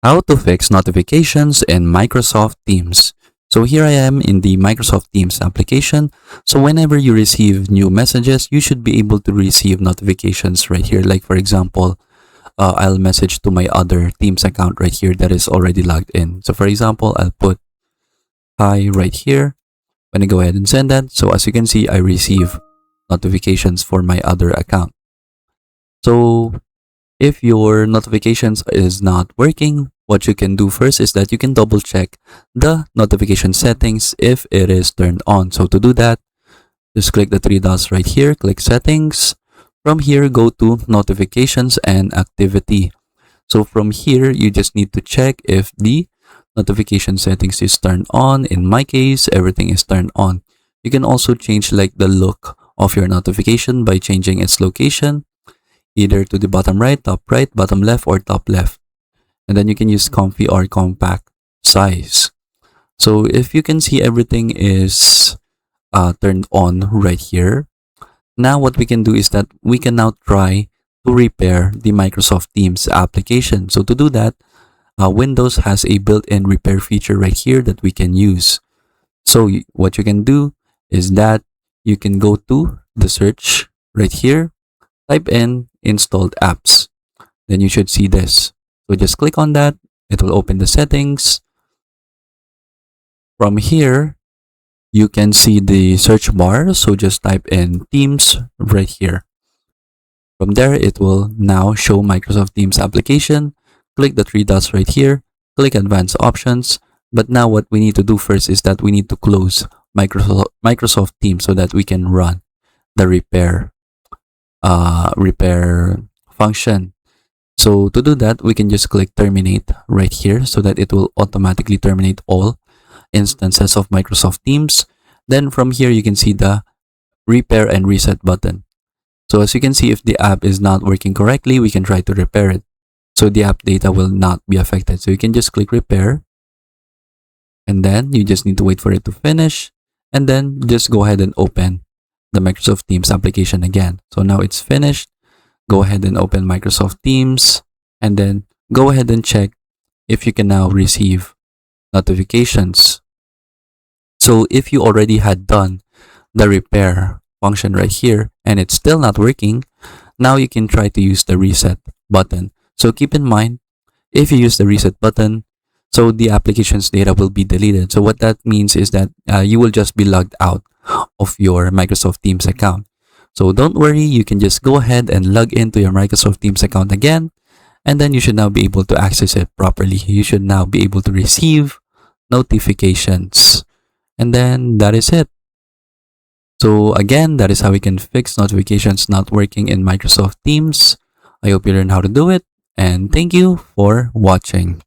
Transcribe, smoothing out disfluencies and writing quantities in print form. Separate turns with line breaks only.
How to fix notifications in Microsoft Teams. So here I am in the Microsoft Teams application. So whenever you receive new messages, you should be able to receive notifications right here. Like for example, I'll message to my other Teams account right here that is already logged in. So for example, I'll put hi right here. When I go ahead and send that, so as you can see, I receive notifications for my other account. So if your notifications is not working, what you can do first is that you can double check the notification settings if it is turned on. So to do that, just click the three dots right here, click settings. From here, go to notifications and activity. So from here, you just need to check if the notification settings is turned on. In my case, everything is turned on. You can also change like the look of your notification by changing its location, either to the bottom right, bottom left, or top left. And then you can use comfy or compact size. So if you can see, everything is turned on right here. Now what we can do is that we can now try to repair the Microsoft Teams application. So to do that, Windows has a built-in repair feature right here that we can use. So what you can do is that you can go to the search right here, type in installed apps. Then you should see this. So just click on that. It will open the settings. From here, you can see the search bar. So just type in Teams right here. From there, it will now show Microsoft Teams application. Click the three dots right here. Click advanced options. But now what we need to do first is that we need to close Microsoft Teams so that we can run the repair function. So to do that, we can just click terminate right here so that it will automatically terminate all instances of Microsoft Teams. Then from here, you can see the repair and reset button. So as you can see, if the app is not working correctly, we can try to repair it. So the app data will not be affected. So you can just click repair. And then you just need to wait for it to finish. And then just go ahead and open the Microsoft Teams application again. So now it's finished. Go ahead and open Microsoft Teams. And then go ahead and check if you can now receive notifications. So if you already had done the repair function right here and it's still not working, now you can try to use the reset button. So keep in mind, if you use the reset button, so the application's data will be deleted. So what that means is that you will just be logged out of your Microsoft Teams account. So don't worry, you can just go ahead and log into your Microsoft Teams account again, and then you should now be able to access it properly. You should now be able to receive notifications. And then that is it. So again, that is how we can fix notifications not working in Microsoft Teams. I hope you learned how to do it, and thank you for watching.